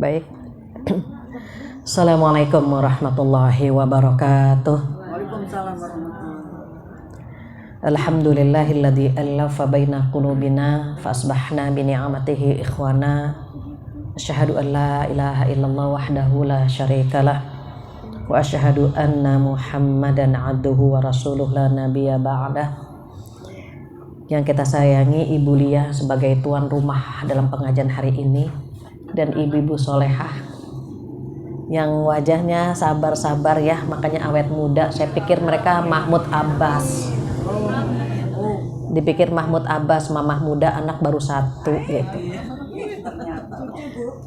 Baik. Assalamualaikum warahmatullahi wabarakatuh. Waalaikumsalam warahmatullahi wabarakatuh. Alhamdulillahilladzi allafa baina qulubina fa asbahna bi ni'matihi ikhwana. Asyhadu an la ilaha illallah wahdahu la syarikalah wa asyhadu anna Muhammadan abduhu wa rasuluh la nabiyya ba'dah. Yang kita sayangi Ibu Lia sebagai tuan rumah dalam pengajian hari ini, dan ibu-ibu solehah yang wajahnya sabar-sabar ya, makanya awet muda. Saya pikir mereka Mahmud Abbas, dipikir Mahmud Abbas, mamah muda anak baru satu gitu.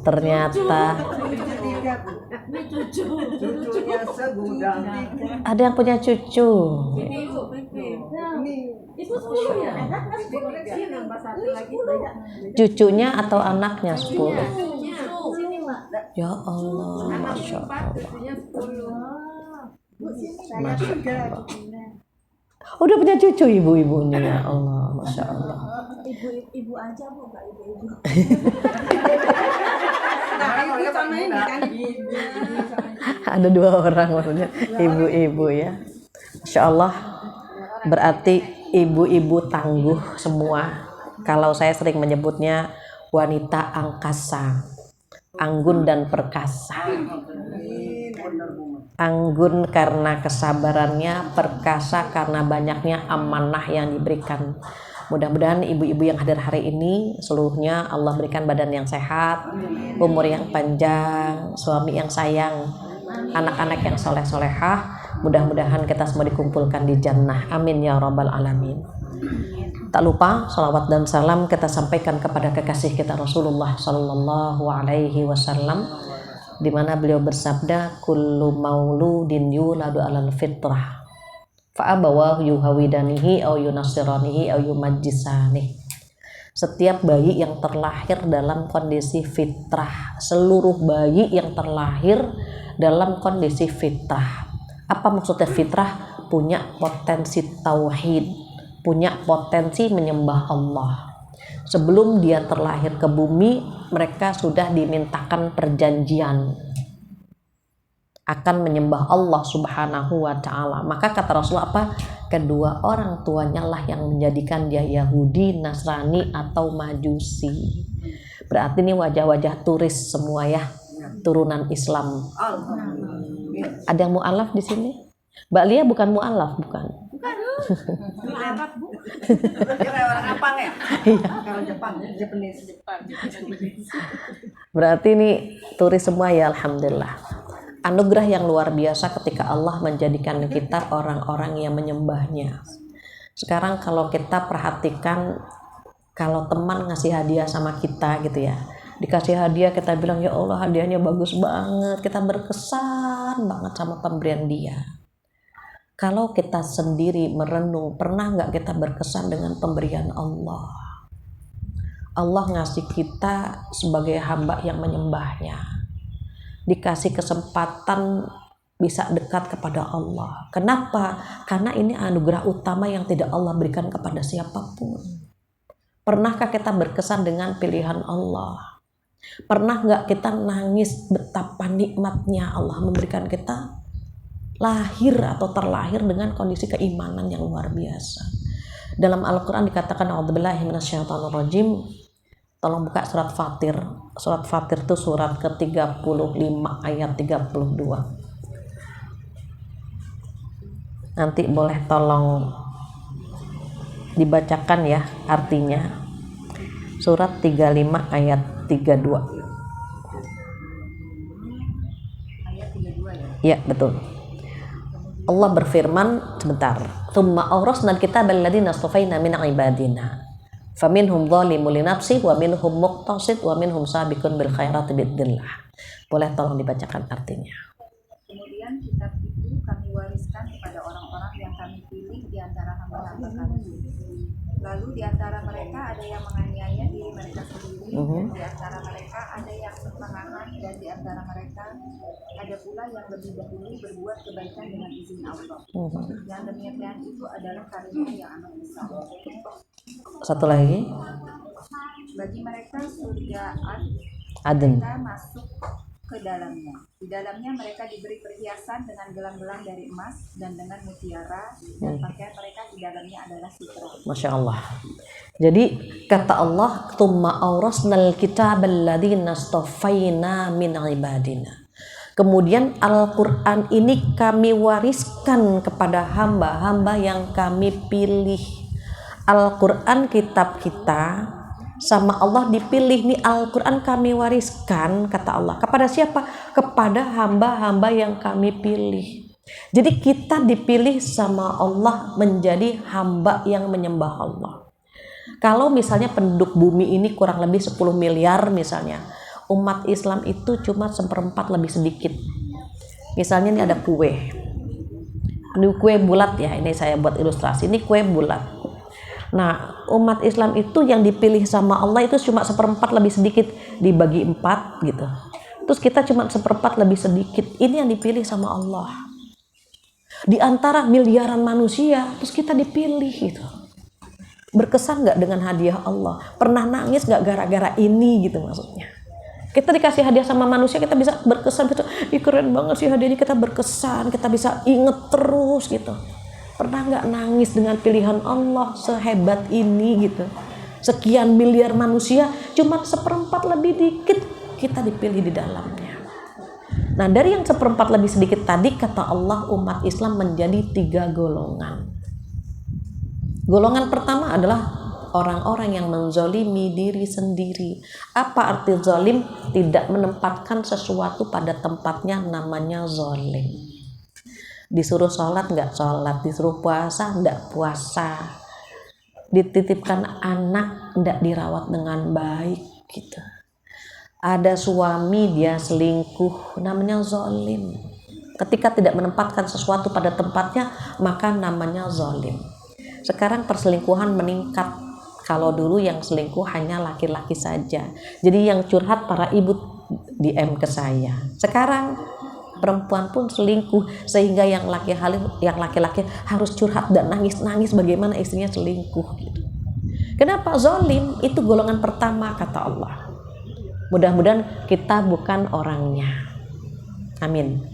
Ternyata Cucunya segudang. ada yang punya cucu. Cucunya atau anaknya 10? Ya Allah, Masya Allah. Masya Allah. Udah punya cucu ibu-ibu ini, ya Allah, Masya Allah. Ibu aja Bu, nggak ibu-ibu. Ada 2 orang maksudnya, ibu-ibu ya. Masya Allah. Berarti ibu-ibu tangguh semua. Kalau saya sering menyebutnya wanita angkasa, anggun dan perkasa. Anggun karena kesabarannya, perkasa karena banyaknya amanah yang diberikan. Mudah-mudahan ibu-ibu yang hadir hari ini seluruhnya Allah berikan badan yang sehat, umur yang panjang, suami yang sayang, anak-anak yang soleh-solehah. Mudah-mudahan kita semua dikumpulkan di jannah. Amin ya rabbal alamin. Tak lupa salawat dan salam kita sampaikan kepada kekasih kita Rasulullah sallallahu alaihi wasallam, di mana beliau bersabda, kullu mauludin yuladu alal fitrah fa abawahu yuhawidanihi au yunasiranihi au yumajjisanihi. Setiap bayi yang terlahir dalam kondisi fitrah, seluruh bayi yang terlahir dalam kondisi fitrah. Apa maksudnya fitrah? Punya potensi tauhid, punya potensi menyembah Allah. Sebelum dia terlahir ke bumi, mereka sudah dimintakan perjanjian akan menyembah Allah Subhanahu wa ta'ala. Maka kata Rasulullah apa? Kedua orang tuanya lah yang menjadikan dia Yahudi, Nasrani atau Majusi. Berarti ini wajah-wajah turis semua ya, turunan Islam. Ada yang mu'alaf di sini? Mbak Lia bukan mu'alaf, bukan? Arab Bu. Dia kayak orang Jepang ya? Iya. Kalau Jepang, Japanese. Berarti ini turis semua ya, alhamdulillah. Anugerah yang luar biasa ketika Allah menjadikan kita orang-orang yang menyembahnya. Sekarang kalau kita perhatikan, kalau teman ngasih hadiah sama kita gitu ya, dikasih hadiah kita bilang ya Allah hadiahnya bagus banget, kita berkesan banget sama pemberian dia. Kalau kita sendiri merenung, pernah nggak kita berkesan dengan pemberian Allah? Allah ngasih kita sebagai hamba yang menyembahnya, dikasih kesempatan bisa dekat kepada Allah. Kenapa? Karena ini anugerah utama yang tidak Allah berikan kepada siapapun. Pernahkah kita berkesan dengan pilihan Allah? Pernah nggak kita nangis betapa nikmatnya Allah memberikan kita lahir atau terlahir dengan kondisi keimanan yang luar biasa? Dalam Al-Quran dikatakan a'udzubillahi minasyaitonirrajim. Tolong buka surat Fatir. Surat Fatir itu surat ke-35 ayat 32. Nanti boleh tolong dibacakan ya artinya. Surat 35 ayat 32. Ayat 32 ya. Ya, betul. Allah berfirman, sebentar. Tsumma awrasnal kitaba alladziina astafaina min ibadina. Faminhum dzalimun li nafsihi wa minhum muqtasid wa minhum sabiqun bil khairati biidznillah. Boleh tolong dibacakan artinya. Kemudian kitab itu kami wariskan kepada orang-orang yang kami pilih di antara hamba-hamba kami. Lalu di antara mereka ada yang menganiaya diri mereka sendiri, dan di antara mereka ada yang menahan, dan di antara mereka ada pula yang lebih dahulu berbuat kebaikan dengan izin Allah. Yang demikian itu adalah karunia yang amat besar. Satu lagi. Bagi mereka surga Aden. mereka masuk ke dalamnya. Di dalamnya mereka diberi perhiasan dengan gelang-gelang dari emas dan dengan mutiara, dan pakaian mereka di dalamnya adalah sutra. Masya Allah. Jadi kata Allah, "Tsumma awrasnal kitabal ladzina astafaina min ibadina." Kemudian Al-Quran ini kami wariskan kepada hamba-hamba yang kami pilih. Al-Quran kitab kita sama Allah dipilih nih, Al-Quran kami wariskan kata Allah kepada siapa? Kepada hamba-hamba yang kami pilih. Jadi kita dipilih sama Allah menjadi hamba yang menyembah Allah. Kalau misalnya penduduk bumi ini kurang lebih 10 miliar misalnya, umat Islam itu cuma 1/4 lebih sedikit. Misalnya ini ada kue. Ini kue bulat ya, ini saya buat ilustrasi. Ini kue bulat. Nah, umat Islam itu yang dipilih sama Allah itu cuma 1/4 lebih sedikit, dibagi 4 gitu. Terus kita cuma 1/4 lebih sedikit. Ini yang dipilih sama Allah. Di antara miliaran manusia, terus kita dipilih gitu. Berkesan nggak dengan hadiah Allah? Pernah nangis nggak gara-gara ini gitu maksudnya? Kita dikasih hadiah sama manusia, kita bisa berkesan gitu. Ih, keren banget sih hadiah ini, kita berkesan, kita bisa inget terus gitu. Pernah nggak nangis dengan pilihan Allah sehebat ini gitu? Sekian miliar manusia, cuma 1/4 lebih dikit kita dipilih di dalamnya. Nah, dari yang 1/4 lebih sedikit tadi, kata Allah, umat Islam menjadi 3 golongan. Golongan pertama adalah orang-orang yang menzolimi diri sendiri. Apa arti zolim? Tidak menempatkan sesuatu pada tempatnya, namanya zolim. Disuruh sholat nggak sholat, disuruh puasa nggak puasa, dititipkan anak nggak dirawat dengan baik gitu. Ada suami dia selingkuh, namanya zolim. Ketika tidak menempatkan sesuatu pada tempatnya, maka namanya zolim. Sekarang perselingkuhan meningkat. Kalau dulu yang selingkuh hanya laki-laki saja, jadi yang curhat para ibu DM ke saya. Sekarang perempuan pun selingkuh, sehingga yang laki-laki harus curhat dan nangis-nangis bagaimana istrinya selingkuh gitu. Kenapa? Zolim itu golongan pertama kata Allah. Mudah-mudahan kita bukan orangnya. Amin.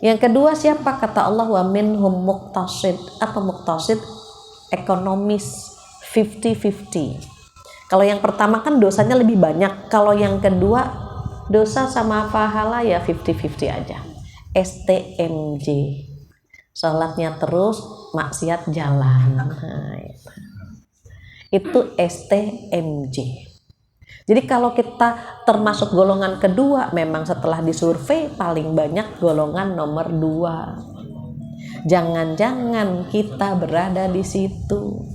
Yang kedua siapa? Kata Allah, wa minhum muqtasid. Apa muqtasid? Ekonomis 50-50. Kalau yang pertama kan dosanya lebih banyak. Kalau yang kedua dosa sama pahala ya 50-50 aja. STMJ. Sholatnya terus, maksiat jalan. Nah, itu STMJ. Jadi kalau kita termasuk golongan kedua, memang setelah disurvei paling banyak golongan nomor 2. Jangan-jangan kita berada di situ.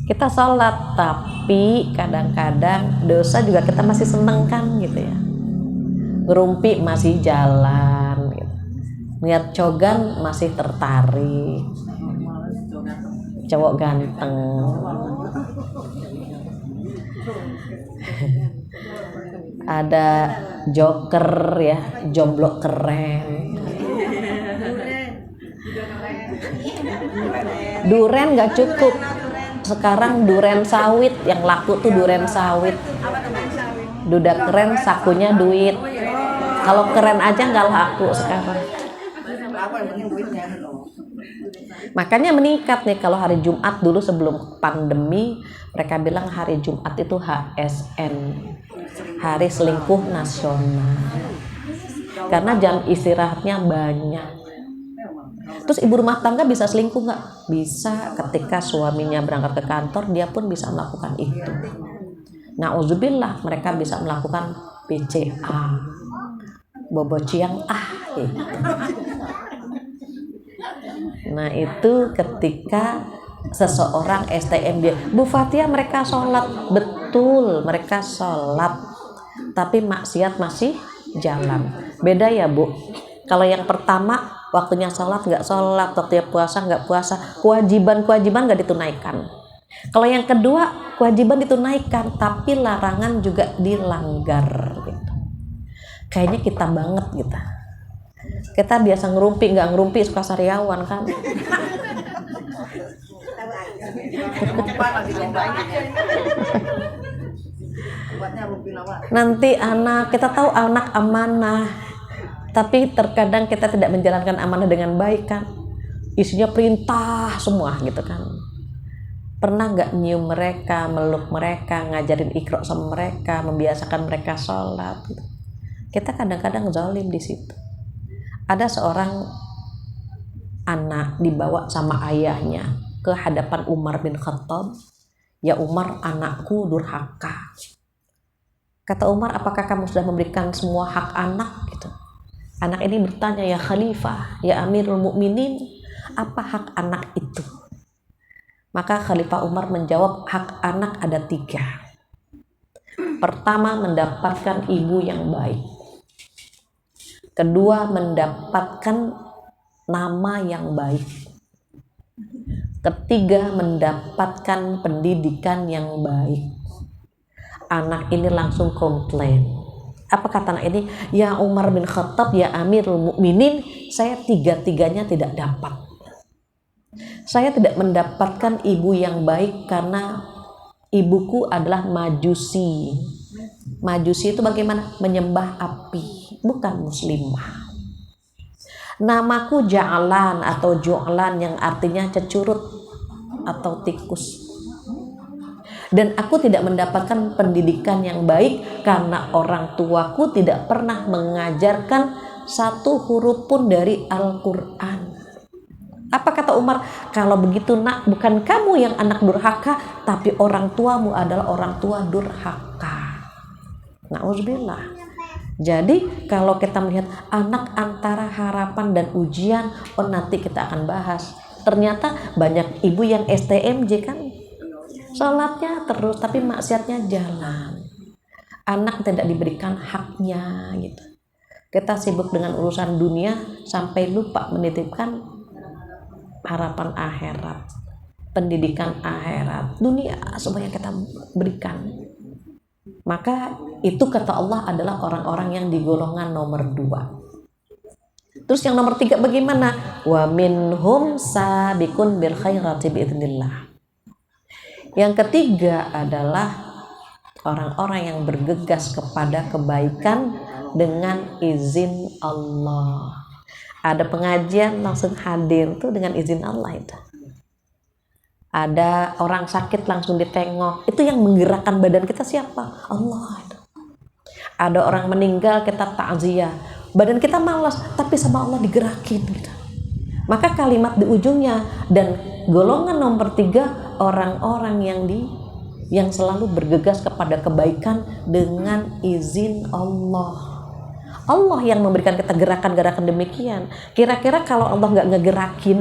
Kita sholat, tapi kadang-kadang dosa juga kita masih seneng kan gitu ya. Ngerumpi masih jalan gitu. Lihat cogan masih tertarik. Cowok ganteng. Ada joker ya, jomblo keren. Duren nggak cukup. Sekarang duren sawit yang laku tuh duren sawit. Duda keren sakunya duit. Kalau keren aja nggak laku sekarang. Makanya meningkat nih kalau hari Jumat. Dulu sebelum pandemi mereka bilang hari Jumat itu HSN, hari selingkuh nasional, karena jam istirahatnya banyak. Terus ibu rumah tangga bisa selingkuh nggak? Bisa. Ketika suaminya berangkat ke kantor, dia pun bisa melakukan itu. Nauzubillah, mereka bisa melakukan BCA, bobo ciang gitu. Nah itu ketika seseorang STMJ. Bu Fatia, mereka sholat, betul mereka sholat, tapi maksiat masih jalan. Beda ya Bu. Kalau yang pertama waktunya sholat nggak sholat, waktunya puasa nggak puasa, kewajiban nggak ditunaikan. Kalau yang kedua kewajiban ditunaikan, tapi larangan juga dilanggar gitu. Kayaknya kita banget gitu. Kita biasa ngerumpi, nggak ngerumpi suka sariawan kan. Nanti anak, kita tahu anak amanah, tapi terkadang kita tidak menjalankan amanah dengan baik kan, isinya perintah semua gitu kan. Pernah nggak nyium mereka, meluk mereka, ngajarin iqra sama mereka, membiasakan mereka sholat gitu. Kita kadang-kadang zalim di situ. Ada seorang anak dibawa sama ayahnya ke hadapan Umar bin Khattab. Ya Umar, anakku durhaka. Kata Umar, apakah kamu sudah memberikan semua hak anak? Gitu. Anak ini bertanya, ya Khalifah, ya Amirul Mukminin, apa hak anak itu? Maka Khalifah Umar menjawab, hak anak ada 3. Pertama, mendapatkan ibu yang baik. Kedua, mendapatkan nama yang baik. Ketiga, mendapatkan pendidikan yang baik. Anak ini langsung komplain. Apa kata anak ini? Ya Umar bin Khattab, ya Amirul Mukminin, saya 3-tiganya tidak dapat. Saya tidak mendapatkan ibu yang baik karena ibuku adalah majusi. Majusi itu bagaimana? Menyembah api, bukan muslimah. Namaku Ja'lan atau Ju'lan yang artinya cecurut atau tikus. Dan aku tidak mendapatkan pendidikan yang baik karena orang tuaku tidak pernah mengajarkan satu huruf pun dari Al-Quran. Apa kata Umar? Kalau begitu nak, bukan kamu yang anak durhaka, tapi orang tuamu adalah orang tua durhaka. Na'udzubillah. Jadi kalau kita melihat anak antara harapan dan ujian, nanti kita akan bahas. Ternyata banyak ibu yang STMJ kan, sholatnya terus tapi maksiatnya jalan. Anak tidak diberikan haknya gitu. Kita sibuk dengan urusan dunia sampai lupa menitipkan harapan akhirat, pendidikan akhirat, dunia semuanya kita berikan. Maka itu kata Allah adalah orang-orang yang di golongan nomor 2. Terus yang nomor 3 bagaimana? Wa minhum sabiqun bil khairati biidznillah. Yang ketiga adalah orang-orang yang bergegas kepada kebaikan dengan izin Allah. Ada pengajian langsung hadir tuh dengan izin Allah itu. Ada orang sakit langsung ditengok, itu yang menggerakkan badan kita siapa? Allah itu. Ada orang meninggal kita takziah, badan kita malas tapi sama Allah digerakin gitu. Maka kalimat di ujungnya, dan golongan nomor 3 orang-orang yang selalu bergegas kepada kebaikan dengan izin Allah. Allah yang memberikan kita gerakan-gerakan demikian. Kira-kira kalau Allah nggak ngegerakin,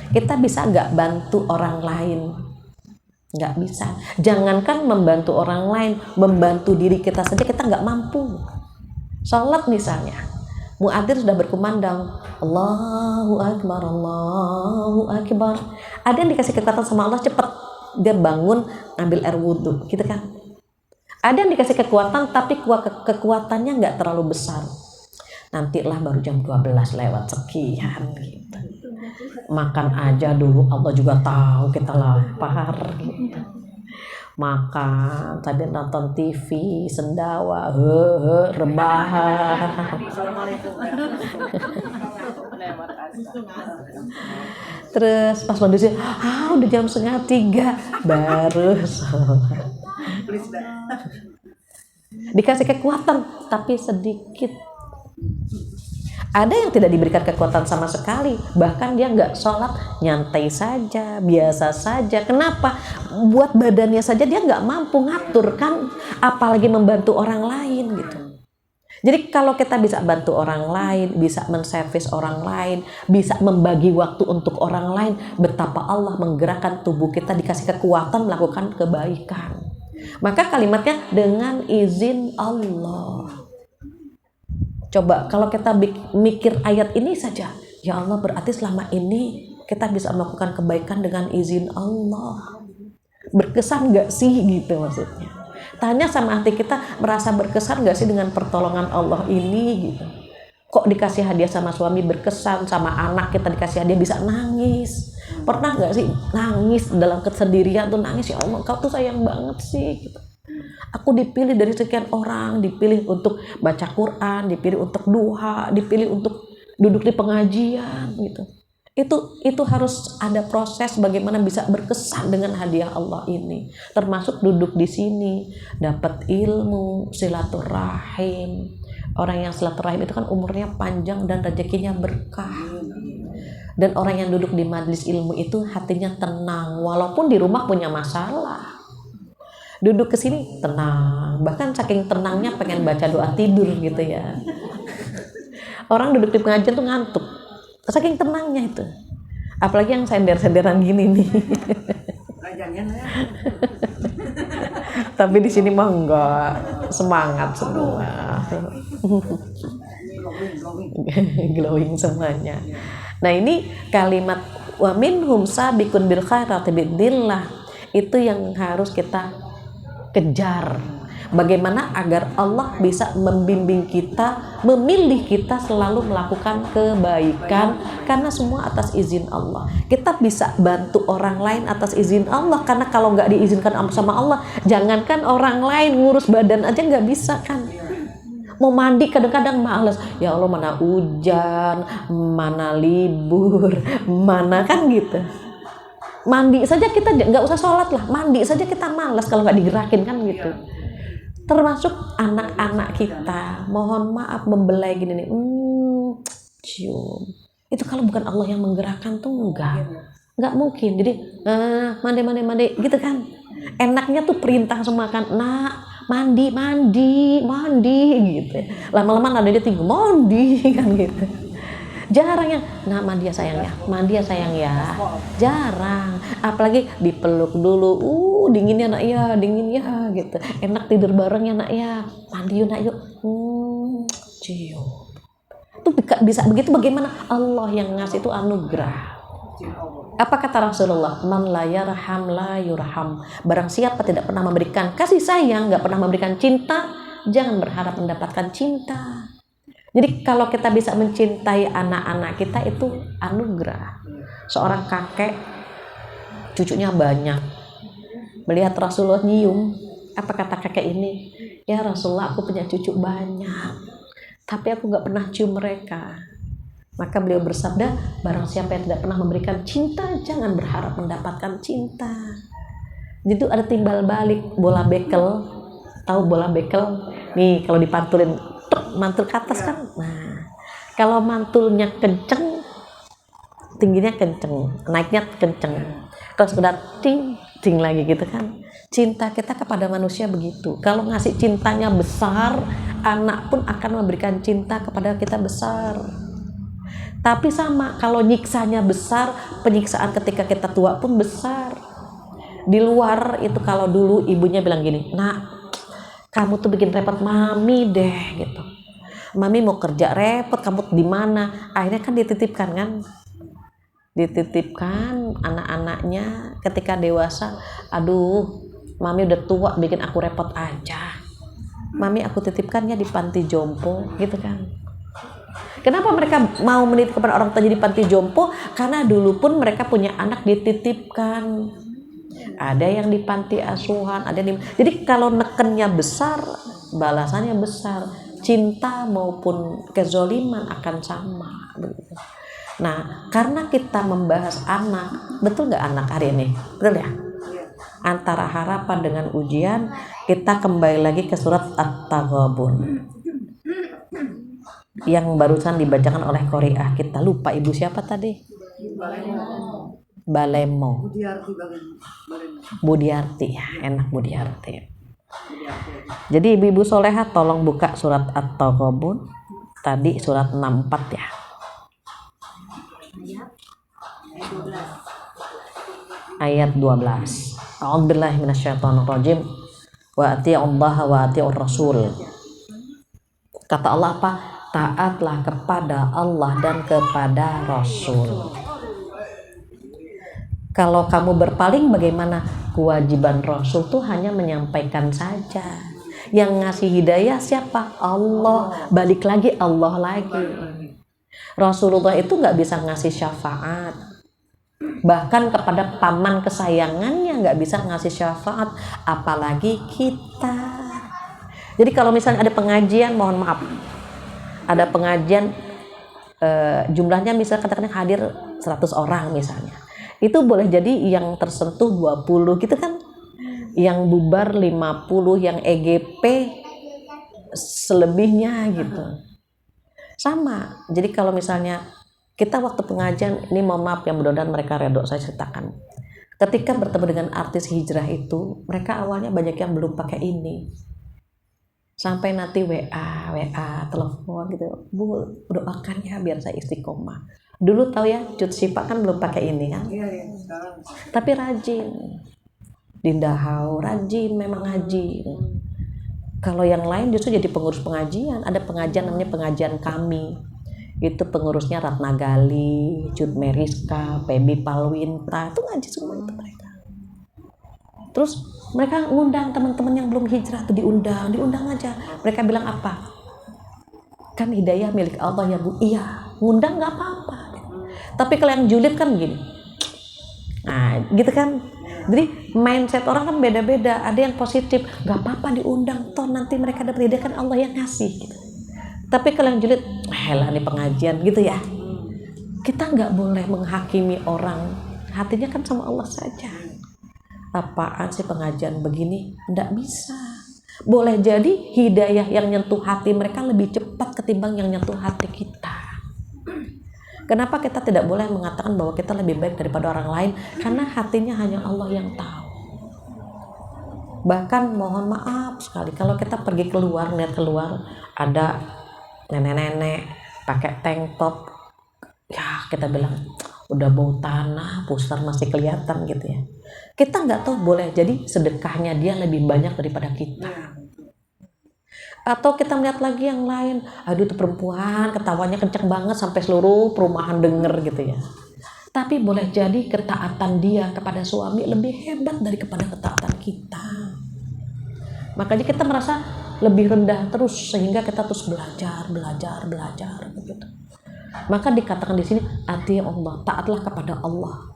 kita bisa nggak bantu orang lain? Nggak bisa. Jangankan membantu orang lain, membantu diri kita saja kita nggak mampu. Sholat misalnya, muadzin sudah berkumandang, Allahu Akbar, Allahu Akbar. Ada yang dikasih kekuatan sama Allah, cepat dia bangun ngambil air wudhu, gitu kan? Ada yang dikasih kekuatan tapi kekuatannya nggak terlalu besar. Nantilah baru jam 12 lewat sekian gitu. Makan aja dulu, Allah juga tahu kita lapar gitu. Makan, tadi nonton TV, sendawa, rebahan. Terus pas kondisi, udah jam 2:30 baru sholat. Dikasih kekuatan tapi sedikit. Ada yang tidak diberikan kekuatan sama sekali, bahkan dia nggak sholat, nyantai saja, biasa saja. Kenapa? Buat badannya saja dia nggak mampu ngatur kan, apalagi membantu orang lain gitu. Jadi kalau kita bisa bantu orang lain, bisa menservis orang lain, bisa membagi waktu untuk orang lain, betapa Allah menggerakkan tubuh kita dikasih kekuatan melakukan kebaikan. Maka kalimatnya dengan izin Allah. Coba kalau kita mikir ayat ini saja, ya Allah berarti selama ini kita bisa melakukan kebaikan dengan izin Allah. Berkesan gak sih gitu maksudnya? Tanya sama hati kita, merasa berkesan gak sih dengan pertolongan Allah ini gitu? Kok dikasih hadiah sama suami berkesan, sama anak kita dikasih hadiah bisa nangis? Pernah gak sih nangis dalam kesendirian tuh nangis, ya Allah kau tuh sayang banget sih gitu. Aku dipilih dari sekian orang, dipilih untuk baca Quran, dipilih untuk duha, dipilih untuk duduk di pengajian gitu. Itu harus ada proses bagaimana bisa berkesan dengan hadiah Allah ini. Termasuk duduk di sini, dapat ilmu, silaturahim. Orang yang silaturahim itu kan umurnya panjang dan rezekinya berkah. Dan orang yang duduk di majelis ilmu itu hatinya tenang walaupun di rumah punya masalah. Duduk ke sini tenang, bahkan saking tenangnya pengen baca doa tidur gitu ya. Orang duduk di pengajian tuh ngantuk, saking tenangnya itu. Apalagi yang sender-senderan gini nih. Tapi di sini mah enggak, semangat semua. Glowing semuanya. Nah ini kalimat wa minhum sabiqun bil khairati biidznillah itu yang harus kita kejar. Bagaimana agar Allah bisa membimbing kita, memilih kita selalu melakukan kebaikan karena semua atas izin Allah. Kita bisa bantu orang lain atas izin Allah karena kalau nggak diizinkan sama Allah, jangankan orang lain ngurus badan aja nggak bisa kan. Mau mandi kadang-kadang males, ya Allah mana hujan, mana libur, mana kan gitu. Mandi saja kita nggak usah sholat lah, mandi saja kita malas kalau nggak digerakin kan gitu. Termasuk anak-anak kita, mohon maaf membelai gini nih, cium. Itu kalau bukan Allah yang menggerakkan tuh nggak mungkin. Jadi mandi gitu kan. Enaknya tuh perintah semua kan, nak mandi gitu. Lama-lama nadanya tinggi, mandi kan gitu. Jarang yang, nah mandi ya sayang ya, jarang. Apalagi dipeluk dulu, dingin ya gitu. Enak tidur bareng ya nak ya, mandi yuk nak yuk, cium. Itu bisa begitu. Bagaimana Allah yang ngasih itu anugerah. Apa kata Rasulullah? Man la yarham la yurham. Barang siapa tidak pernah memberikan kasih sayang, nggak pernah memberikan cinta, jangan berharap mendapatkan cinta. Jadi kalau kita bisa mencintai anak-anak kita itu anugerah. Seorang kakek cucunya banyak, melihat Rasulullah nyium, apa kata kakek ini? Ya Rasulullah, aku punya cucu banyak, tapi aku gak pernah cium mereka. Maka beliau bersabda, barang siapa yang tidak pernah memberikan cinta, jangan berharap mendapatkan cinta. Jadi ada timbal balik, bola bekel. Tahu bola bekel? Nih kalau dipantulin mantul ke atas kan. Nah, kalau mantulnya kenceng, tingginya kenceng, naiknya kenceng. Kalau sudah ting lagi gitu kan. Cinta kita kepada manusia begitu. Kalau ngasih cintanya besar, anak pun akan memberikan cinta kepada kita besar. Tapi sama, kalau nyiksanya besar, penyiksaan ketika kita tua pun besar. Di luar itu kalau dulu ibunya bilang gini, nak, kamu tuh bikin repot mami deh gitu. Mami mau kerja repot, kamu di mana? Akhirnya kan dititipkan anak-anaknya ketika dewasa. Aduh, mami udah tua, bikin aku repot aja. Mami aku titipkannya di panti jompo, gitu kan? Kenapa mereka mau menitipkan orang tua di panti jompo? Karena dulu pun mereka punya anak dititipkan. Ada yang di panti asuhan, ada yang jadi kalau nekennya besar, balasannya besar. Cinta maupun kezoliman akan sama begitu. Nah, karena kita membahas anak, betul nggak anak hari ini? Betul ya? Antara harapan dengan ujian, kita kembali lagi ke surat At-Taghabun yang barusan dibacakan oleh Qori'ah. Kita lupa ibu siapa tadi? Balemo. Budiarti ya, enak Budiarti. Jadi ibu-ibu solehah tolong buka surat At-Taghabun tadi surat 64 ya. Ayat 12. A'udzubillahi minasyaitonirrajim. Wa atii'ullaha wa atii'ur rasul. Kata Allah apa? Taatlah kepada Allah dan kepada Rasul. Kalau kamu berpaling bagaimana? Kewajiban Rasul tuh hanya menyampaikan saja. Yang ngasih hidayah siapa? Allah. Balik lagi Allah lagi. Rasulullah itu nggak bisa ngasih syafaat. Bahkan kepada paman kesayangannya nggak bisa ngasih syafaat, apalagi kita. Jadi kalau misalnya ada pengajian, mohon maaf, ada pengajian jumlahnya misalnya katakan hadir 100 orang misalnya, itu boleh jadi yang tersentuh 20 gitu kan, yang bubar 50, yang EGP selebihnya gitu. Sama. Jadi kalau misalnya kita waktu pengajian, ini mohon maaf yang mudah-mudahan mereka redok saya ceritakan. Ketika bertemu dengan artis hijrah itu, mereka awalnya banyak yang belum pakai ini. Sampai nanti WA, telepon gitu. Bu, doakan ya biar saya istiqomah. Dulu tahu ya, Cut Sipa kan belum pakai ini kan. Tapi rajin. Dinda Hau rajin, memang ngaji. Kalau yang lain justru jadi pengurus pengajian. Ada pengajian namanya pengajian kami. Itu pengurusnya Ratna Gali, Cut Meriska, Pebi Palwinta. Itu ngaji semua itu mereka. Terus mereka ngundang teman-teman yang belum hijrah tuh, diundang aja. Mereka bilang apa? Kan hidayah milik Allah ya Bu. Iya, ngundang nggak apa-apa. Tapi kalau yang julid kan gini. Nah, gitu kan. Jadi mindset orang kan beda-beda. Ada yang positif, nggak apa-apa diundang, toh nanti mereka dapat hidayah, kan Allah yang ngasih gitu. Tapi kalau yang julid, lah nih pengajian gitu ya. Kita nggak boleh menghakimi orang. Hatinya kan sama Allah saja. Apaan sih pengajian begini? Nggak bisa. Boleh jadi hidayah yang nyentuh hati mereka lebih cepat ketimbang yang nyentuh hati kita. Kenapa kita tidak boleh mengatakan bahwa kita lebih baik daripada orang lain? Karena hatinya hanya Allah yang tahu. Bahkan mohon maaf sekali kalau kita pergi keluar, lihat keluar ada nenek-nenek pakai tank top, ya kita bilang udah bau tanah, pusar masih kelihatan gitu ya. Kita nggak tahu, boleh jadi sedekahnya dia lebih banyak daripada kita. Atau kita melihat lagi yang lain, aduh itu perempuan ketawanya kenceng banget sampai seluruh perumahan denger gitu ya. Tapi boleh jadi ketaatan dia kepada suami lebih hebat dari kepada ketaatan kita. Makanya kita merasa lebih rendah terus sehingga kita terus belajar begitu. Maka dikatakan di sini, ati Allah, taatlah kepada Allah.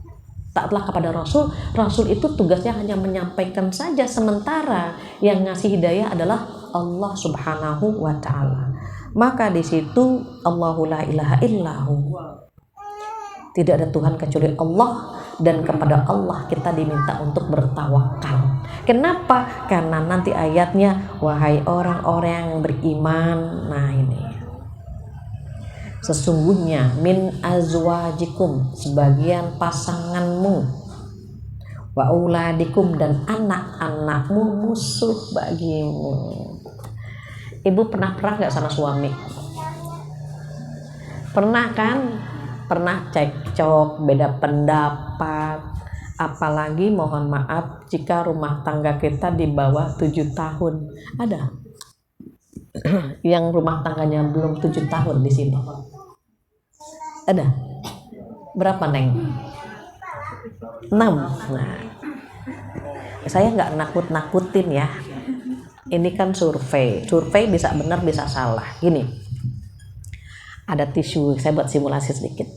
Taatlah kepada Rasul. Rasul itu tugasnya hanya menyampaikan saja, sementara yang ngasih hidayah adalah Allah Subhanahu wa ta'ala. Maka di situ Allahu la ilaha illahu. Tidak ada Tuhan kecuali Allah, dan kepada Allah kita diminta untuk bertawakal. Kenapa? Karena nanti ayatnya, wahai orang-orang yang beriman. Nah ini, sesungguhnya min azwajikum, sebagian pasanganmu, wa auladikum, dan anak-anakmu musuh bagimu. Ibu pernah nggak sama suami? Pernah kan? Pernah cekcok, beda pendapat, apalagi mohon maaf jika rumah tangga kita di bawah 7 tahun. Ada yang rumah tangganya belum 7 tahun di sini? Ada? Berapa, Neng? 6. Nah, saya nggak nakut-nakutin ya. Ini kan survei bisa benar bisa salah. Gini, ada tisu, saya buat simulasi sedikit.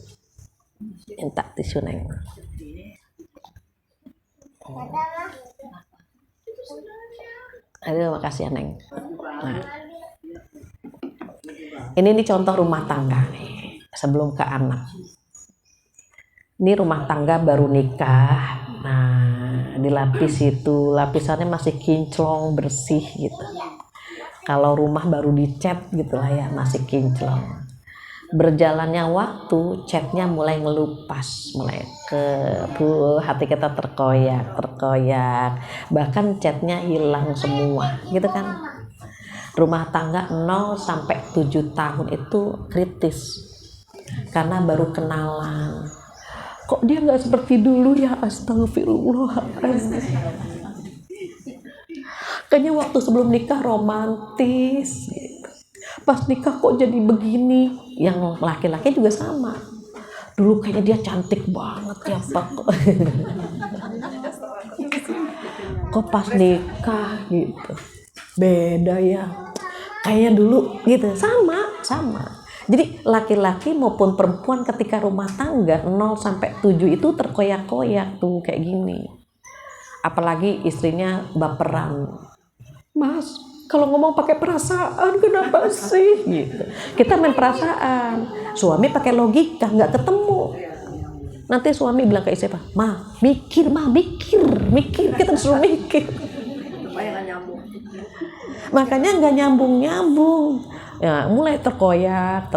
Minta tisu, Neng. Aduh, makasih ya, Neng. Nah, ini contoh rumah tangga nih, sebelum ke anak. Ini rumah tangga baru nikah. Nah, dilapis itu, lapisannya masih kinclong, bersih gitu. Kalau rumah baru dicat gitu lah ya, masih kinclong. Berjalannya waktu, catnya mulai ngelupas, mulai hati kita terkoyak, bahkan catnya hilang semua, gitu kan. Rumah tangga 0 sampai 7 tahun itu kritis, karena baru kenalan. Kok dia nggak seperti dulu ya, astagfirullahaladzim. Kayaknya waktu sebelum nikah romantis, gitu. Pas nikah kok jadi begini. Yang laki-laki juga sama. Dulu kayaknya dia cantik banget ya Pak. Kok pas nikah gitu beda ya. Kayaknya dulu gitu. Sama. Jadi laki-laki maupun perempuan ketika rumah tangga 0 sampai 7 itu terkoyak-koyak tuh kayak gini. Apalagi istrinya baperan. Mas, kalau ngomong pakai perasaan kenapa sih gitu. Kita main perasaan. Suami pakai logika, nggak ketemu. Nanti suami bilang ke istri, mikir, kita disuruh mikir. Makanya nggak nyambung. Ya, mulai terkoyak.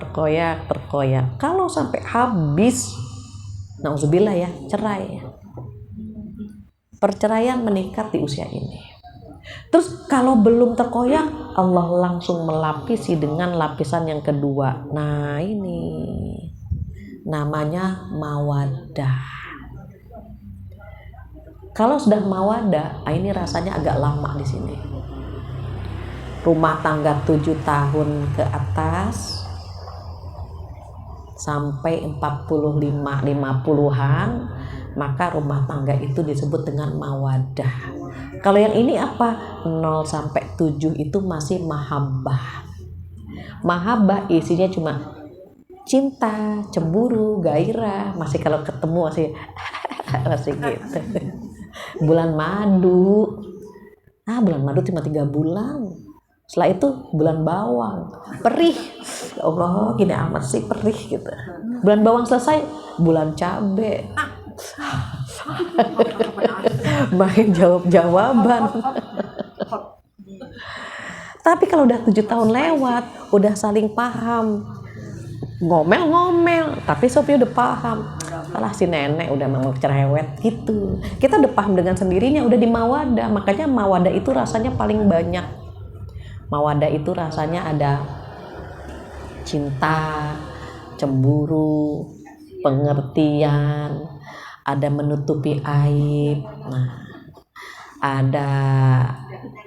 Kalau sampai habis, nauzubillah ya, cerai. Perceraian meningkat di usia ini. Terus kalau belum terkoyak, Allah langsung melapisi dengan lapisan yang kedua. Nah ini namanya mawaddah. Kalau sudah mawaddah, ini rasanya agak lama di sini. Rumah tangga 7 tahun ke atas sampai 50-an, maka rumah tangga itu disebut dengan mawaddah. Kalau yang ini apa? 0 sampai 7 itu masih mahabbah. Mahabbah isinya cuma cinta, cemburu, gairah, masih kalau ketemu masih gitu. Bulan madu. Bulan madu cuma 3 bulan. Setelah itu bulan bawang, perih. Ya Allah, gini amat sih perih gitu. Bulan bawang selesai, bulan cabe. Main jawab-jawaban. Tapi kalau udah 7 tahun lewat, udah saling paham, ngomel, tapi Sophie udah paham. Salah si nenek udah memang cerewet gitu. Kita udah paham dengan sendirinya, udah di mawaddah. Makanya mawaddah itu rasanya paling banyak. Mawaddah itu rasanya ada cinta, cemburu, pengertian, ada menutupi aib, ada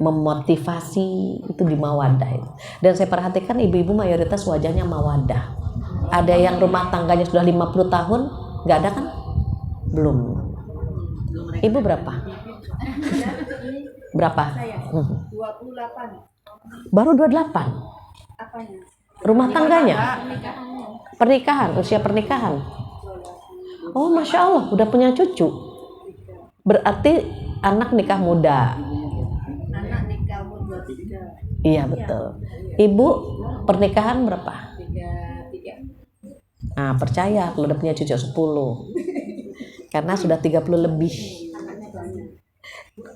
memotivasi, itu di mawaddah itu. Dan saya perhatikan ibu-ibu mayoritas wajahnya mawaddah. Ada yang rumah tangganya sudah 50 tahun, nggak ada kan? Belum. Ibu berapa? Berapa? 28. Baru 28. Apanya? Rumah tangganya? Pernikahan, usia pernikahan. Oh, Masya Allah, udah punya cucu. Berarti anak nikah muda. Anak nikah umur 23. Iya, betul. Ibu pernikahan berapa? 3. Percaya kalau udah punya cucu 10. Karena sudah 30 lebih.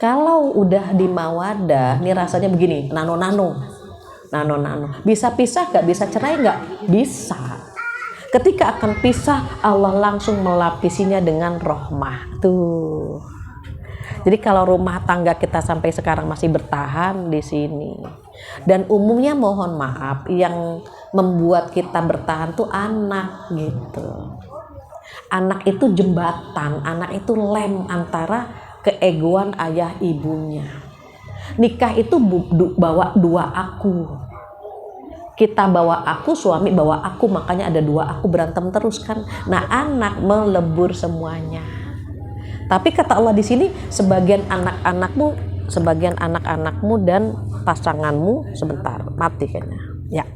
Kalau udah di mawaddah, ini rasanya begini, nano. Bisa pisah gak? Bisa cerai gak? Bisa. Ketika akan pisah, Allah langsung melapisinya dengan rahmah. Tuh. Jadi kalau rumah tangga kita sampai sekarang masih bertahan di sini. Dan umumnya mohon maaf, yang membuat kita bertahan tuh anak gitu. Anak itu jembatan, anak itu lem antara keegoan ayah ibunya. Nikah itu bawa 2 aku. Kita bawa aku, suami bawa aku, makanya ada 2 aku, berantem terus kan. Nah, anak melebur semuanya. Tapi kata Allah di sini, sebagian anak-anakmu dan pasanganmu, sebentar, mati kayaknya. Ya.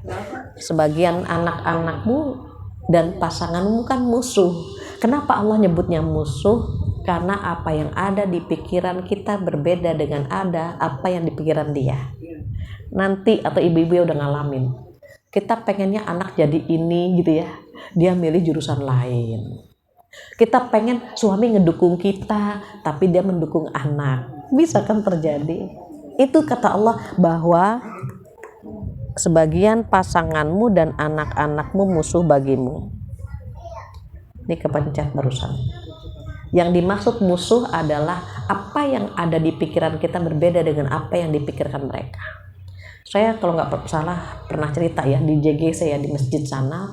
Sebagian anak-anakmu dan pasanganmu kan musuh. Kenapa Allah nyebutnya musuh? Karena apa yang ada di pikiran kita berbeda dengan apa yang di pikiran dia. Nanti atau ibu-ibu udah ngalamin, kita pengennya anak jadi ini gitu ya, dia milih jurusan lain. Kita pengen suami ngedukung kita, tapi dia mendukung anak. Bisa kan terjadi? Itu kata Allah bahwa sebagian pasanganmu dan anak-anakmu musuh bagimu. Ini kepencet barusan. Yang dimaksud musuh adalah apa yang ada di pikiran kita berbeda dengan apa yang dipikirkan mereka. Saya kalau nggak salah pernah cerita ya di JGC ya, di masjid sana.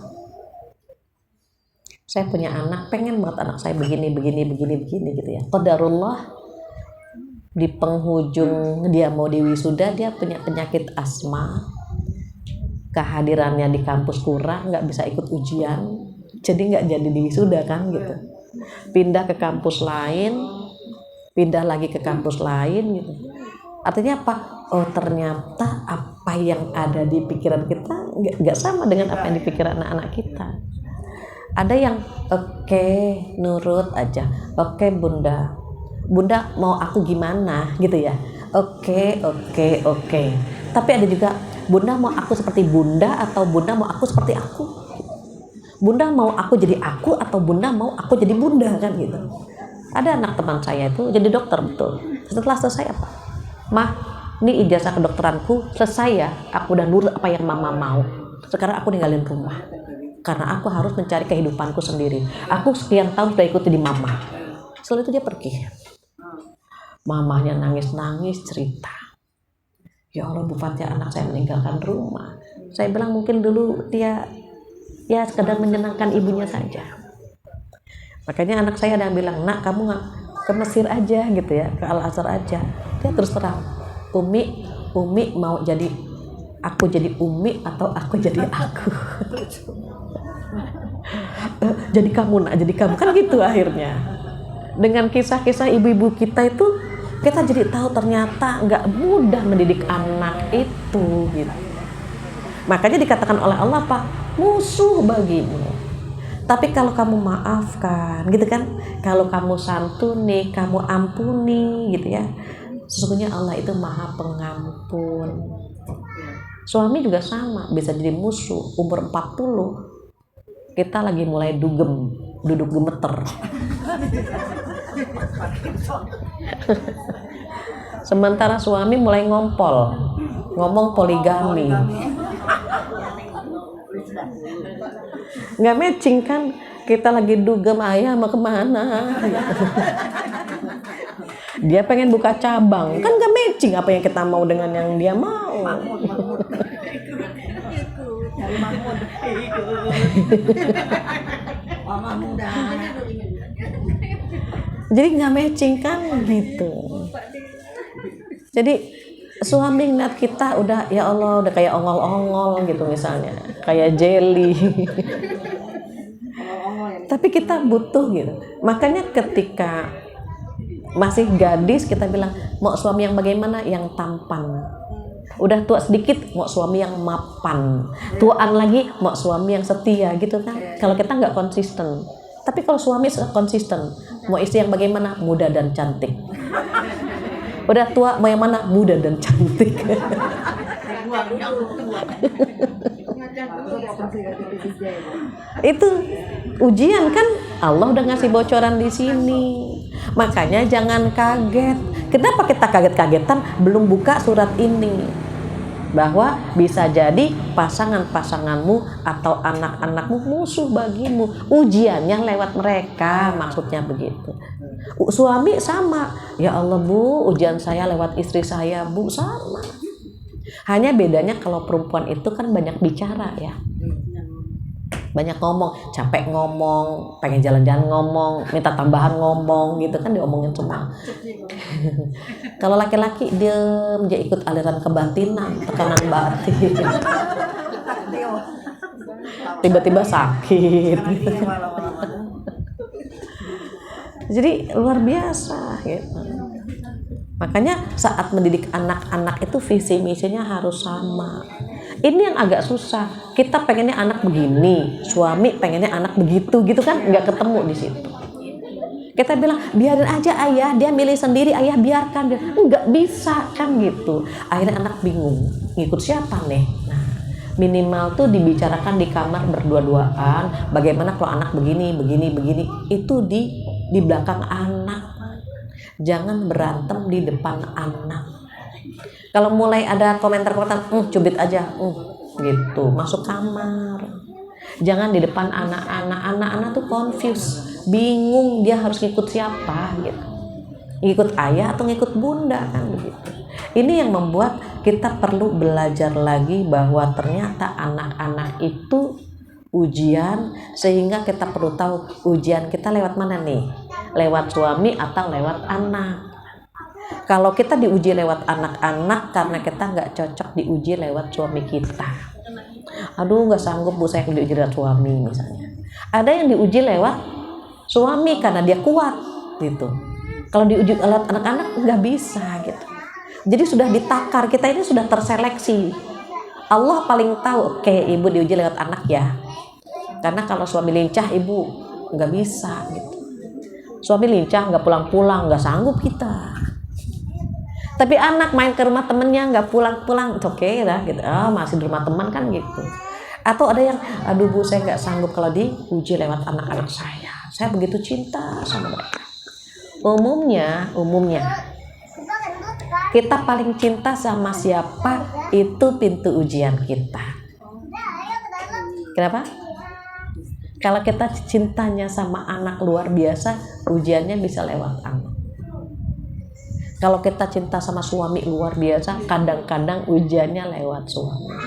Saya punya anak, pengen banget anak saya begini gitu ya. Qadarullah di penghujung dia mau diwisuda, dia punya penyakit asma. Kehadirannya di kampus kurang, nggak bisa ikut ujian, jadi nggak jadi diwisuda kan gitu. Pindah ke kampus lain, pindah lagi ke kampus lain gitu. Artinya apa? Oh, ternyata apa yang ada di pikiran kita nggak sama dengan apa yang dipikir anak-anak kita. Ada yang oke, nurut aja. Oke, bunda mau aku gimana gitu ya. Oke. Tapi ada juga, bunda mau aku seperti bunda atau bunda mau aku seperti aku. Bunda mau aku jadi aku atau bunda mau aku jadi bunda, kan gitu. Ada anak teman saya itu jadi dokter, betul. Setelah selesai apa? Mah, ini ijazah kedokteranku selesai ya. Aku udah nurut apa yang mama mau. Sekarang aku ninggalin rumah karena aku harus mencari kehidupanku sendiri. Aku sekian tahun sudah ikuti di mama. Setelah itu dia pergi. Mamanya nangis-nangis cerita, ya Allah Bu Fathia, anak saya meninggalkan rumah. Saya bilang mungkin dulu dia ya sekedar menyenangkan ibunya saja. Makanya anak saya ada yang bilang, nak kamu nggak ke Mesir aja gitu ya, ke Al Azhar aja. Dia terus terang, Umi mau jadi aku jadi Umi atau aku jadi aku. Jadi kamu nak, jadi kamu, kan gitu akhirnya. Dengan kisah-kisah ibu-ibu kita itu, kita jadi tahu ternyata nggak mudah mendidik anak itu gitu. Makanya dikatakan oleh Allah apa? Musuh bagimu. Tapi kalau kamu maafkan gitu kan, kalau kamu santuni, kamu ampuni gitu ya, sesungguhnya Allah itu maha pengampun. Suami juga sama, bisa jadi musuh. Umur 40 kita lagi mulai duduk gemeter. Sementara suami mulai ngomong poligami. Nggak matching kan, kita lagi dugem, ayah mau kemana. Dia pengen buka cabang, kan nggak matching apa yang kita mau dengan yang dia mau. Jadi nggak matching kan gitu. Jadi suami ngeliat kita udah, ya Allah, udah kayak ongol-ongol gitu misalnya, kayak jelly. Tapi kita butuh gitu. Makanya ketika masih gadis kita bilang, mau suami yang bagaimana? Yang tampan. Udah tua sedikit, mau suami yang mapan. Tuaan lagi, mau suami yang setia gitu kan. Kalau kita nggak konsisten. Tapi kalau suami konsisten, mau istri yang bagaimana? Muda dan cantik. Udah tua, mau yang mana? Muda dan cantik. Itu ujian kan, Allah udah ngasih bocoran di sini. Makanya jangan kaget. Kenapa kita kaget-kagetan belum buka surat ini? Bahwa bisa jadi pasangan-pasanganmu atau anak-anakmu musuh bagimu. Ujiannya lewat mereka, maksudnya begitu. Suami sama, ya Allah Bu, ujian saya lewat istri saya Bu, sama. Hanya bedanya kalau perempuan itu kan banyak bicara ya, banyak ngomong, capek ngomong, pengen jalan-jalan ngomong, minta tambahan ngomong gitu kan, diomongin semua. Kalau laki-laki diem, dia ikut aliran kebatinan, tekanan batin. Tiba-tiba sakit. Jadi luar biasa gitu. Makanya saat mendidik anak-anak itu visi misinya harus sama. Ini yang agak susah. Kita pengennya anak begini, suami pengennya anak begitu gitu kan, nggak ketemu di situ. Kita bilang biarin aja ayah, dia milih sendiri, ayah biarkan dia. Nggak bisa kan gitu. Akhirnya anak bingung, ngikut siapa nih? Nah, minimal tuh dibicarakan di kamar berdua-duaan. Bagaimana kalau anak begini. Itu di belakang anak. Jangan berantem di depan anak. Kalau mulai ada komentar-komentar, cubit aja, gitu, masuk kamar. Jangan di depan anak-anak. Anak-anak tuh confused, bingung dia harus ngikut siapa gitu. Ngikut ayah atau ngikut bunda kan begitu. Ini yang membuat kita perlu belajar lagi bahwa ternyata anak-anak itu ujian, sehingga kita perlu tahu ujian kita lewat mana nih? Lewat suami atau lewat anak. Kalau kita diuji lewat anak-anak karena kita nggak cocok diuji lewat suami kita. Aduh nggak sanggup Bu saya diuji lewat suami misalnya. Ada yang diuji lewat suami karena dia kuat gitu. Kalau diuji lewat anak-anak nggak bisa gitu. Jadi sudah ditakar, kita ini sudah terseleksi. Allah paling tahu, oke ibu diuji lewat anak ya. Karena kalau suami lincah ibu nggak bisa gitu. Suami lincah nggak pulang-pulang, nggak sanggup kita. Tapi anak main ke rumah temennya nggak pulang-pulang, oke lah gitu. Masih di rumah teman kan gitu. Atau ada yang, aduh bu saya nggak sanggup kalau diuji lewat anak-anak saya. Saya begitu cinta sama mereka. Umumnya kita paling cinta sama siapa itu pintu ujian kita. Kenapa? Kalau kita cintanya sama anak luar biasa, ujiannya bisa lewat anak. Kalau kita cinta sama suami luar biasa, kadang-kadang ujiannya lewat suami.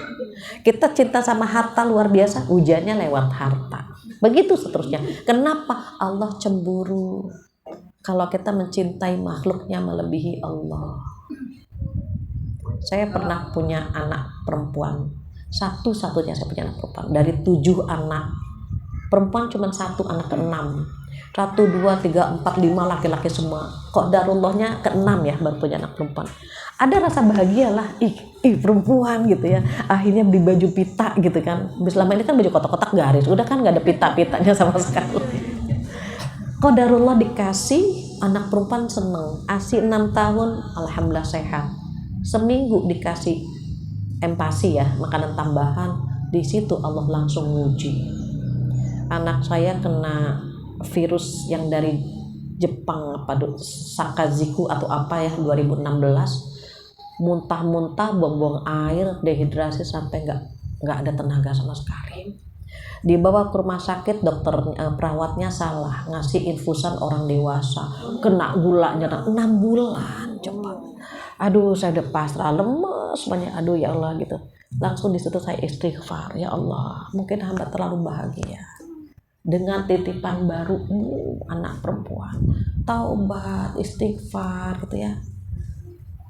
Kita cinta sama harta luar biasa, ujiannya lewat harta. Begitu seterusnya. Kenapa Allah cemburu? Kalau kita mencintai makhluknya melebihi Allah. Saya pernah punya anak perempuan, satu-satunya saya punya anak perempuan dari 7 anak. Perempuan cuma 1, anak ke-6. 1, 2, 3, 4, 5 laki-laki semua. Kok darullahnya ke-6 ya baru punya anak perempuan. Ada rasa bahagia lah, perempuan gitu ya. Akhirnya beli baju pita gitu kan. Selama ini kan baju kotak-kotak garis, udah kan nggak ada pita-pitanya sama sekali. Kok darullah dikasih anak perempuan seneng. ASI 6 tahun, alhamdulillah sehat. Seminggu dikasih empasi ya, makanan tambahan. Di situ Allah langsung nguji. Anak saya kena virus yang dari Jepang, Sakaziku atau apa ya, 2016. Muntah-muntah, buang-buang air, dehidrasi sampai nggak ada tenaga sama sekali. Dibawa ke rumah sakit, dokter perawatnya salah ngasih infusan orang dewasa, kena gulanya 6 bulan. Coba, aduh saya udah pasrah, lemes banyak, aduh ya Allah gitu. Langsung di situ saya istighfar, ya Allah mungkin hamba terlalu bahagia dengan titipan baru anak perempuan, taubat, istighfar gitu ya.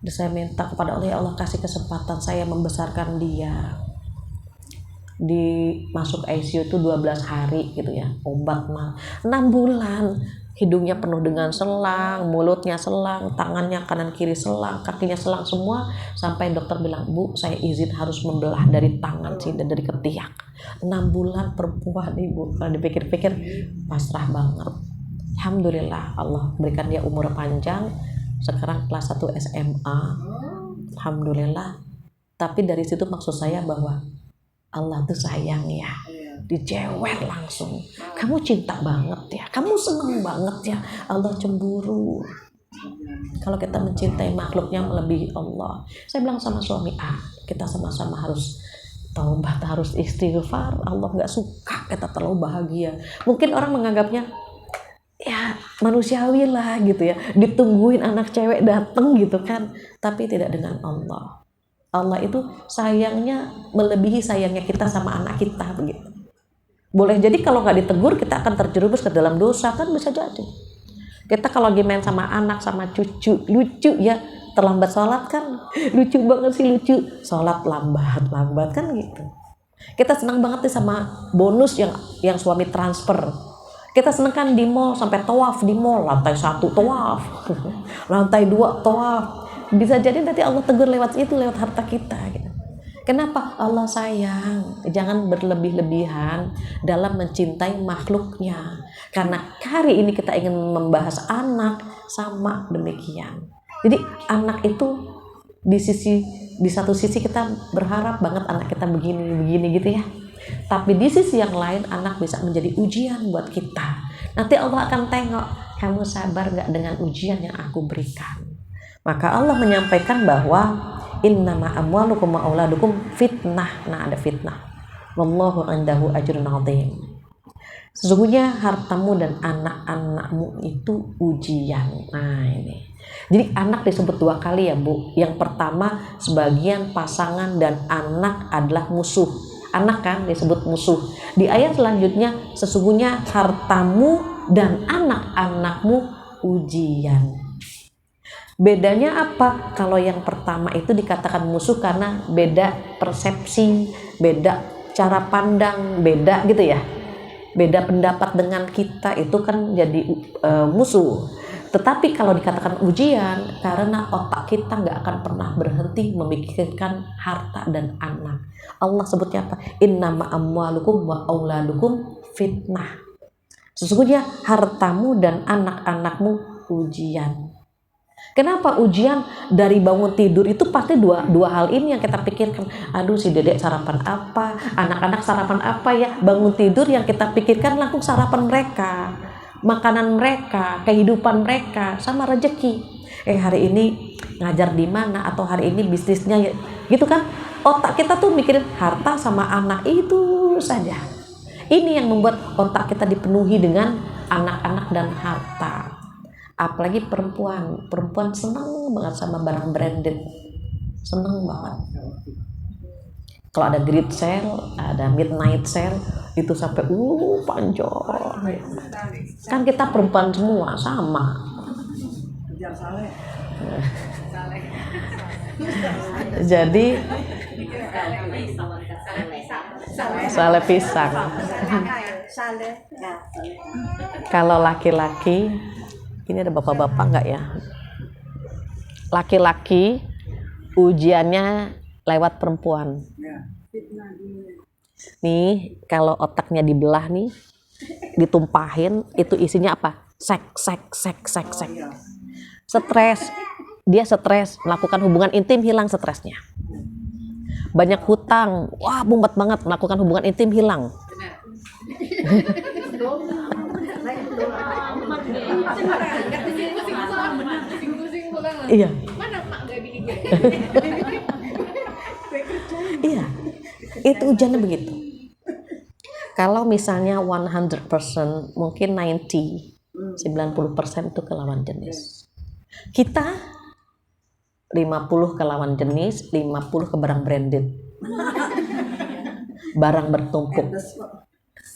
Dan saya minta kepada Allah, ya Allah kasih kesempatan saya membesarkan dia. Di masuk ICU itu 12 hari gitu ya, obat mah 6 bulan, hidungnya penuh dengan selang, mulutnya selang, tangannya kanan kiri selang, kakinya selang semua, sampai dokter bilang, bu saya izin harus membelah dari tangan sini, dari ketiak. 6 bulan perempuan ibu. Kalau dipikir-pikir pasrah banget. Alhamdulillah Allah berikan dia umur panjang, sekarang kelas 1 SMA, alhamdulillah. Tapi dari situ maksud saya bahwa Allah tuh sayang ya, dicewek langsung. Kamu cinta banget ya, kamu seneng banget ya, Allah cemburu. Kalau kita mencintai makhluknya melebihi Allah. Saya bilang sama suami, kita sama-sama harus taubat, harus istighfar. Allah nggak suka kita terlalu bahagia. Mungkin orang menganggapnya ya manusiawi lah gitu ya, ditungguin anak cewek dateng gitu kan. Tapi tidak dengan Allah. Allah itu sayangnya melebihi sayangnya kita sama anak kita begitu. Boleh jadi kalau nggak ditegur kita akan terjerumus ke dalam dosa, kan bisa jadi. Kita kalau lagi main sama anak sama cucu, lucu ya, terlambat sholat kan, lucu banget sih, lucu sholat lambat kan gitu. Kita senang banget nih sama bonus yang suami transfer. Kita seneng kan di mall sampai tawaf di mall, lantai 1 tawaf, lantai 2 tawaf. Bisa jadi nanti Allah tegur lewat itu, lewat harta kita gitu. Kenapa? Allah sayang. Jangan berlebih-lebihan dalam mencintai makhluknya. Karena hari ini kita ingin membahas anak, sama demikian. Jadi anak itu di satu sisi kita berharap banget anak kita begini gitu ya. Tapi di sisi yang lain anak bisa menjadi ujian buat kita. Nanti Allah akan tengok, kamu sabar gak dengan ujian yang aku berikan. Maka Allah menyampaikan bahwa innama amwalukum wa auladukum fitnah. Nah, ada fitnah. Wallahu indahu ajrun 'adzim. Sesungguhnya hartamu dan anak-anakmu itu ujian. Nah, ini. Jadi anak disebut 2 kali ya, Bu. Yang pertama, sebagian pasangan dan anak adalah musuh. Anak kan disebut musuh. Di ayat selanjutnya, sesungguhnya hartamu dan anak-anakmu ujian. Bedanya apa? Kalau yang pertama itu dikatakan musuh karena beda persepsi, beda cara pandang, beda gitu ya. Beda pendapat dengan kita, itu kan jadi musuh. Tetapi kalau dikatakan ujian, karena otak kita nggak akan pernah berhenti memikirkan harta dan anak. Allah sebutnya apa? Innama amwalukum wa auladukum fitnah. Sesungguhnya hartamu dan anak-anakmu ujian. Kenapa ujian? Dari bangun tidur itu pasti dua hal ini yang kita pikirkan. Aduh, si dedek sarapan apa, anak-anak sarapan apa ya. Bangun tidur yang kita pikirkan langsung sarapan mereka, makanan mereka, kehidupan mereka, sama rezeki. Hari ini ngajar di mana, atau hari ini bisnisnya gitu kan. Otak kita tuh mikirin harta sama anak itu saja. Ini yang membuat otak kita dipenuhi dengan anak-anak dan harta. Apalagi perempuan senang banget sama barang branded, senang banget. Kalau ada great sale, ada midnight sale, itu sampai panjang. Kan kita perempuan semua sama. Jadi saleh pisang. Kalau laki-laki, ini ada bapak-bapak nggak ya? Laki-laki ujiannya lewat perempuan. Nih, kalau otaknya dibelah nih, ditumpahin, itu isinya apa? Seks. Stres. Dia stres, melakukan hubungan intim, hilang stresnya. Banyak hutang, wah mumet banget, melakukan hubungan intim, hilang. Iya. Iya. Itu ujiannya begitu. Kalau misalnya 100%, mungkin 90% itu ke lawan jenis. Kita 50 ke lawan jenis, 50 ke barang branded. Barang bertumpuk.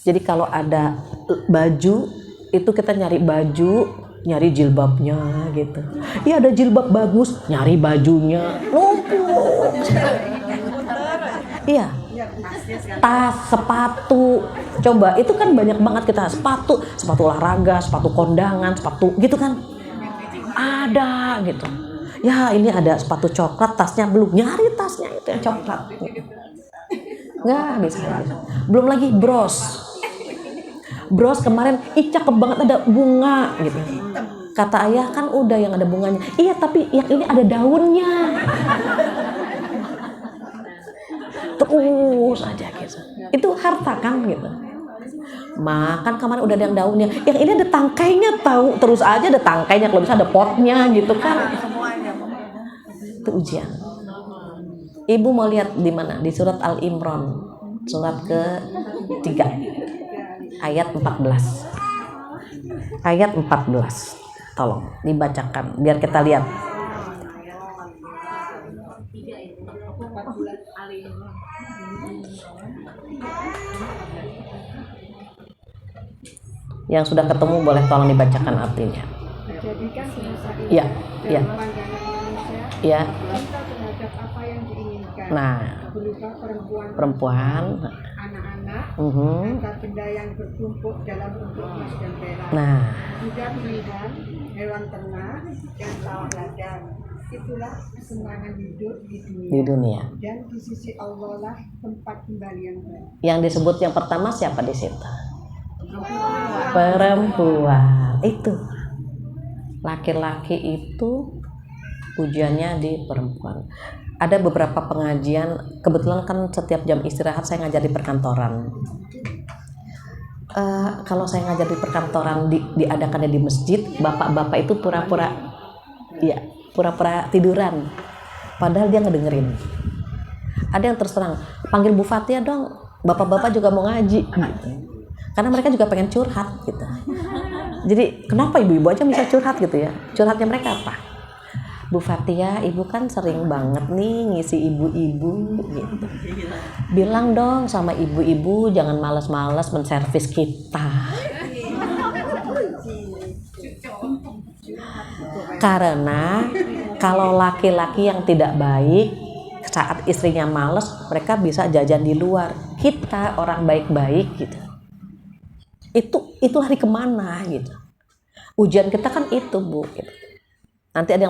Jadi kalau ada baju, itu kita nyari baju, nyari jilbabnya gitu. Iya, ada jilbab bagus, nyari bajunya, numpuk. Iya. Tas, sepatu, coba itu kan banyak banget kita, sepatu olahraga, sepatu kondangan, sepatu gitu kan, ada gitu. Ya ini ada sepatu coklat, tasnya belum, nyari tasnya itu yang coklat. Nggak bisa. Belum lagi bros kemarin, cakep banget, ada bunga gitu. Kata ayah, kan udah yang ada bunganya. Iya, tapi yang ini ada daunnya. Terus aja gitu. Itu harta kan gitu. Makan kemarin udah ada yang daunnya. Yang ini ada tangkainya, tahu. Terus aja ada tangkainya, kalau bisa ada potnya gitu kan. Itu ujian. Ibu mau lihat di mana? Di surat Al-Imran, surat ke-3, ayat 14. Ayat 14. Tolong dibacakan biar kita lihat. Yang sudah ketemu boleh tolong dibacakan artinya. Jadikan semasa Iya, iya. Iya. terhadap apa yang diinginkan. Nah, Berupa perempuan, anak-anak, mhm. harta benda yang bertumpuk dalam bentuk emas dan perak. Nah, Juga pilihan hewan ternak dan sawah ladang. Itulah kesenangan hidup di di dunia. Dan di sisi Allah lah tempat kembalian. Yang disebut yang pertama siapa di situ? Perempuan. Itu. Laki-laki itu ujiannya di perempuan. Ada beberapa pengajian, kebetulan kan setiap jam istirahat saya ngajar di perkantoran. Kalau saya ngajar di perkantoran, diadakannya di masjid, bapak-bapak itu pura-pura tiduran, padahal dia ngedengerin. Ada yang terus terang, panggil Bu Fatia dong, bapak-bapak juga mau ngaji gitu. Karena mereka juga pengen curhat gitu. Jadi kenapa ibu-ibu aja bisa curhat gitu ya? Curhatnya mereka apa? Bu Fatia, ibu kan sering banget nih ngisi ibu-ibu gitu. Bilang dong sama ibu-ibu jangan malas-malas menservis kita. Karena kalau laki-laki yang tidak baik, saat istrinya malas, mereka bisa jajan di luar. Kita orang baik-baik gitu. Itu lari kemana gitu. Ujian kita kan itu, Bu. Gitu. Nanti ada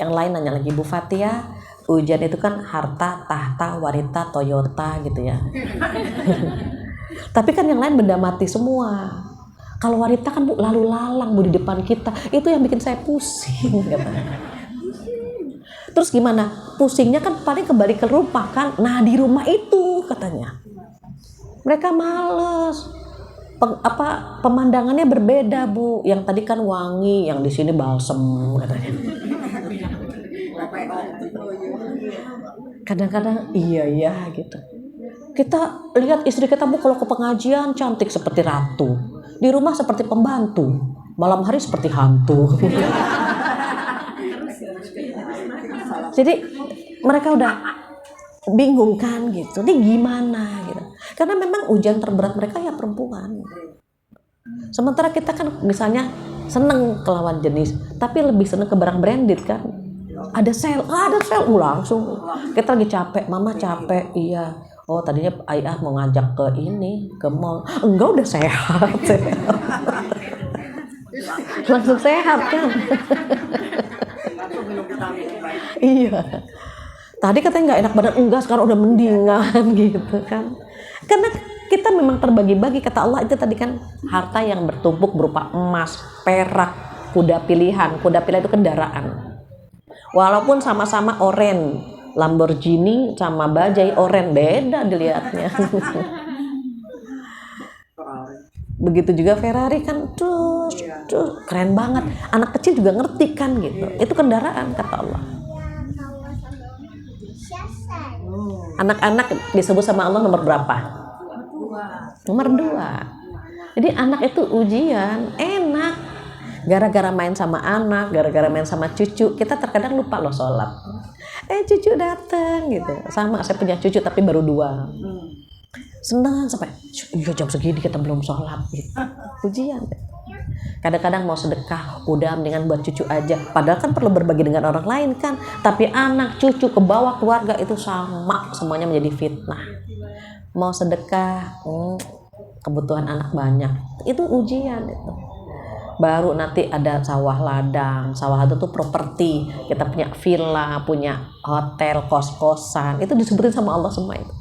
yang lain nanya lagi, Bu Fatia, ujian itu kan harta, tahta, wanita, Toyota gitu ya. Tapi kan yang lain benda mati semua. Kalau wanita kan Bu lalu lalang Bu di depan kita, itu yang bikin saya pusing katanya. Terus gimana? Pusingnya kan paling kembali ke rumah kan. Nah di rumah itu katanya. Mereka males. Pemandangannya berbeda Bu. Yang tadi kan wangi, yang di sini balsem katanya. Kadang-kadang iya gitu. Kita lihat istri kita Bu kalau ke pengajian cantik seperti ratu, di rumah seperti pembantu, malam hari seperti hantu. Jadi mereka udah bingung kan gitu, ini gimana gitu. Karena memang ujian terberat mereka ya perempuan. Sementara kita kan misalnya seneng ke lawan jenis, tapi lebih seneng ke barang branded kan. Ada sale langsung. Kita lagi capek, mama capek, iya. Oh tadinya ayah mau ngajak ke ini, ke mall. Enggak, udah sehat. Langsung sehat kan. Iya. Tadi katanya nggak enak badan, enggak sekarang udah mendingan gitu kan. Karena kita memang terbagi-bagi, kata Allah itu tadi kan harta yang bertumpuk berupa emas, perak, kuda pilihan. Kuda pilihan itu kendaraan. Walaupun sama-sama oren, Lamborghini sama bajai oren, beda dilihatnya. Begitu juga Ferrari kan tuh keren banget. Anak kecil juga ngerti kan gitu. Itu kendaraan kata Allah. Anak-anak disebut sama Allah nomor berapa? Nomor 2. Jadi anak itu ujian, enak. Gara-gara main sama anak, gara-gara main sama cucu, kita terkadang lupa loh sholat. Cucu datang gitu. Sama, saya punya cucu tapi baru 2. Senang sampai, iya jam segini kita belum sholat gitu. Ujian. Kadang-kadang mau sedekah, udah mendingan buat cucu aja. Padahal kan perlu berbagi dengan orang lain kan. Tapi anak, cucu, ke bawah keluarga itu sama, semuanya menjadi fitnah. Mau sedekah, kebutuhan anak banyak. Itu ujian itu. Baru nanti ada sawah ladang itu tuh properti, kita punya villa, punya hotel, kos-kosan, itu disebutin sama Allah semua itu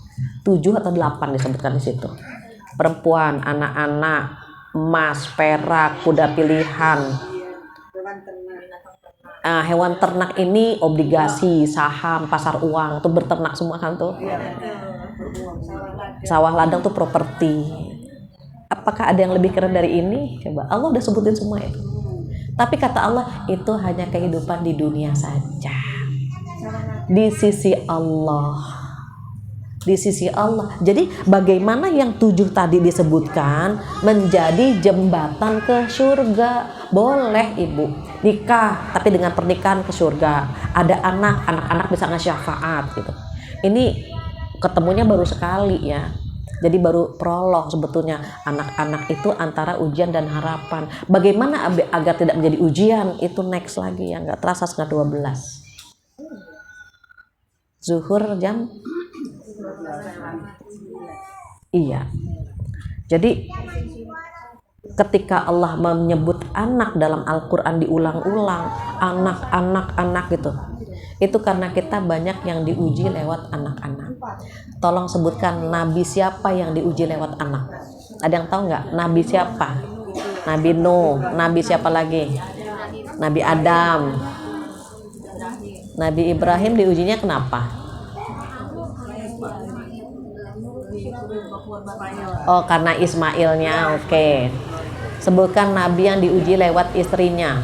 7 atau 8 disebutkan di situ. Perempuan, anak-anak, emas, perak, kuda pilihan, hewan ternak ini obligasi, saham, pasar uang, tuh berternak semua kan tuh. Sawah ladang tuh properti. Apakah ada yang lebih keren dari ini? Coba, Allah udah sebutin semua ya. Tapi kata Allah, itu hanya kehidupan di dunia saja. Di sisi Allah. Di sisi Allah. Jadi bagaimana yang 7 tadi disebutkan menjadi jembatan ke surga? Boleh ibu nikah, tapi dengan pernikahan ke surga. Ada anak-anak bisa nge-syafaat gitu. Ini ketemunya baru sekali ya. Jadi baru prolog sebetulnya. Anak-anak itu antara ujian dan harapan. Bagaimana agar tidak menjadi ujian, itu next lagi ya. Nggak terasa setengah 12. Zuhur jam? Iya. Jadi ketika Allah menyebut anak dalam Al-Quran diulang-ulang, anak gitu, itu karena kita banyak yang diuji lewat anak-anak. Tolong sebutkan nabi siapa yang diuji lewat anak. Ada yang tahu nggak? Nabi siapa? Nabi Nuh. Nabi siapa lagi? Nabi Adam. Nabi Ibrahim diujinya kenapa? Oh, karena Ismailnya. Oke. Sebutkan nabi yang diuji lewat istrinya.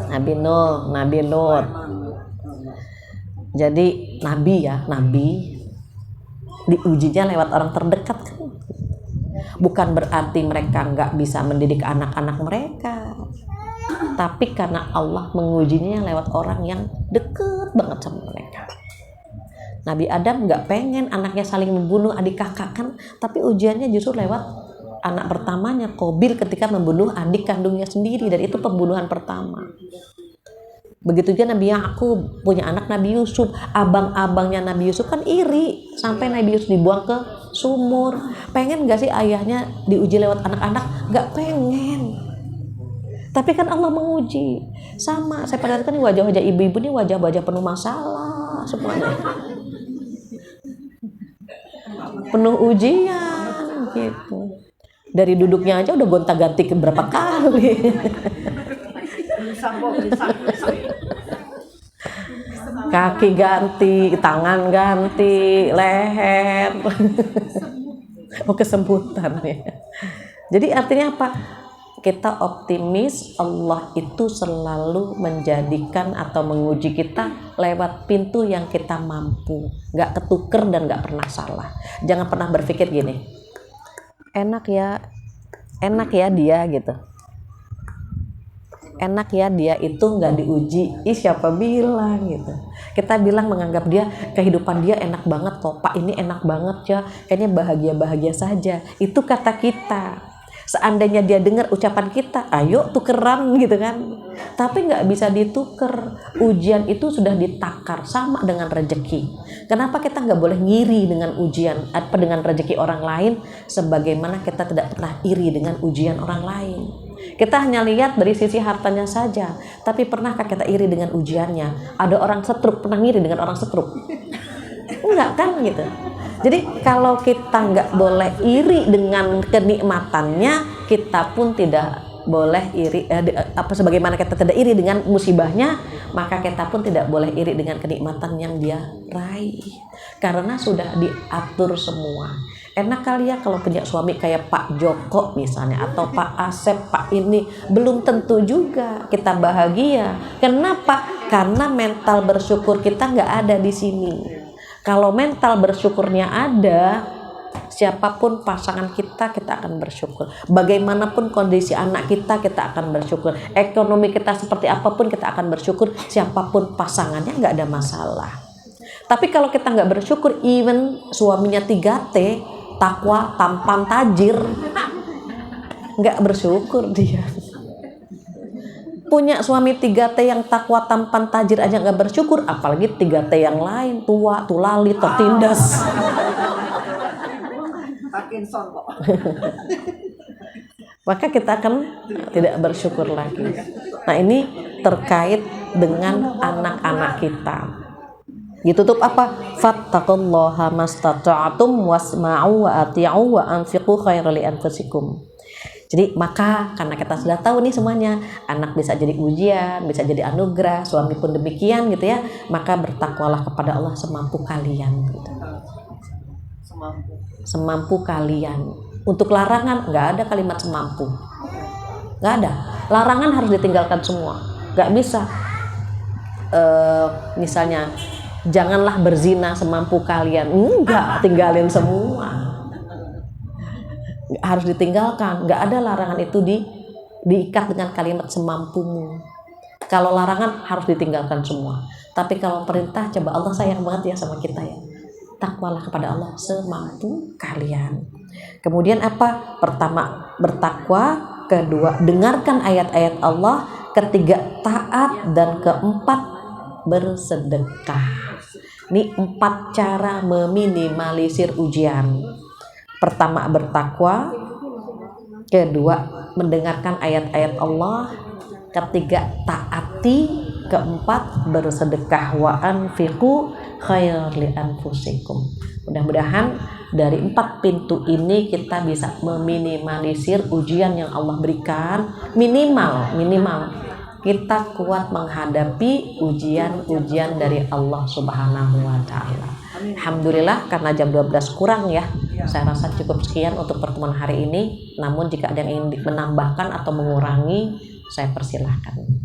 Nabi Nuh, Nabi Lut. Jadi nabi diujinya lewat orang terdekat kan. Bukan berarti mereka nggak bisa mendidik anak-anak mereka, tapi karena Allah mengujinya lewat orang yang deket banget sama mereka. Nabi Adam nggak pengen anaknya saling membunuh adik kakak kan, tapi ujiannya justru lewat anak pertamanya, Qabil, ketika membunuh adik kandungnya sendiri, dan itu pembunuhan pertama. Begitu juga Nabi Yakub punya anak Nabi Yusuf, abang-abangnya Nabi Yusuf kan iri sampai Nabi Yusuf dibuang ke sumur. Pengen gak sih ayahnya diuji lewat anak-anak? Gak pengen. Tapi kan Allah menguji. Sama, saya perhatikan nih wajah-wajah ibu-ibu nih wajah-wajah penuh masalah semuanya. Penuh ujian gitu. Dari duduknya aja udah gonta-ganti berapa kali. Kaki ganti, tangan ganti, leher. Oh, kesembutan ya. Jadi artinya apa? Kita optimis Allah itu selalu menjadikan atau menguji kita lewat pintu yang kita mampu. Gak ketuker dan gak pernah salah. Jangan pernah berpikir gini, enak ya dia gitu. Enak ya dia itu nggak diuji. Siapa bilang gitu. Kita bilang menganggap dia, kehidupan dia enak banget kok, Pak ini enak banget ya, kayaknya bahagia-bahagia saja. Itu kata kita. Seandainya dia dengar ucapan kita, ayo tukeran gitu kan. Tapi nggak bisa dituker. Ujian itu sudah ditakar, sama dengan rezeki. Kenapa kita nggak boleh ngiri dengan ujian apa dengan rezeki orang lain, sebagaimana kita tidak pernah iri dengan ujian orang lain. Kita hanya lihat dari sisi hartanya saja, tapi pernahkah kita iri dengan ujiannya? Ada orang setruk, pernah ngiri dengan orang setruk? Enggak kan gitu. Jadi kalau kita nggak boleh iri dengan kenikmatannya, kita pun tidak boleh iri sebagaimana kita tidak iri dengan musibahnya, maka kita pun tidak boleh iri dengan kenikmatan yang dia raih, karena sudah diatur semua. Enak kali ya kalau punya suami kayak Pak Joko misalnya, atau Pak Asep, Pak ini, belum tentu juga kita bahagia. Kenapa? Karena mental bersyukur kita nggak ada di sini. Kalau mental bersyukurnya ada, siapapun pasangan kita akan bersyukur. Bagaimanapun kondisi anak kita akan bersyukur. Ekonomi kita seperti apapun kita akan bersyukur. Siapapun pasangannya nggak ada masalah. Tapi kalau kita nggak bersyukur, even suaminya 3T, takwa, tampan, tajir, nggak bersyukur dia. Punya suami 3T yang takwa, tampan, tajir aja nggak bersyukur, apalagi 3T yang lain, tua, tulali, tertindas. Maka kita akan tidak bersyukur lagi. Nah, ini terkait dengan anak-anak kita. Ditutup apa? Fattaqullaha mastata'tum wasma'u wa ati'u wa anfiqu khairan li anfusikum. Jadi maka karena kita sudah tahu nih semuanya, anak bisa jadi ujian, bisa jadi anugerah, suami pun demikian gitu ya, maka bertakwalah kepada Allah semampu kalian gitu. Semampu kalian. Untuk larangan nggak ada kalimat semampu, nggak ada. Larangan harus ditinggalkan semua, nggak bisa. Misalnya janganlah berzina semampu kalian, enggak, tinggalin semua. Harus ditinggalkan, nggak ada larangan itu diikat dengan kalimat semampumu. Kalau larangan harus ditinggalkan semua. Tapi kalau perintah, coba Allah sayang banget ya sama kita ya. Takwalah kepada Allah semampu kalian. Kemudian apa? Pertama, bertakwa. Kedua, dengarkan ayat-ayat Allah. Ketiga, taat. Dan keempat, bersedekah. Ini 4 cara meminimalisir ujian. Pertama, bertakwa. Kedua, mendengarkan ayat-ayat Allah. Ketiga, taati. Keempat, bersedekah. Wa anfiqu khairan li anfusikum. Mudah-mudahan dari 4 pintu ini kita bisa meminimalisir ujian yang Allah berikan. Minimal kita kuat menghadapi ujian-ujian dari Allah Subhanahu wa Ta'ala. Alhamdulillah, karena jam 12 kurang ya, saya rasa cukup sekian untuk pertemuan hari ini. Namun jika ada yang ingin menambahkan atau mengurangi, saya persilahkan.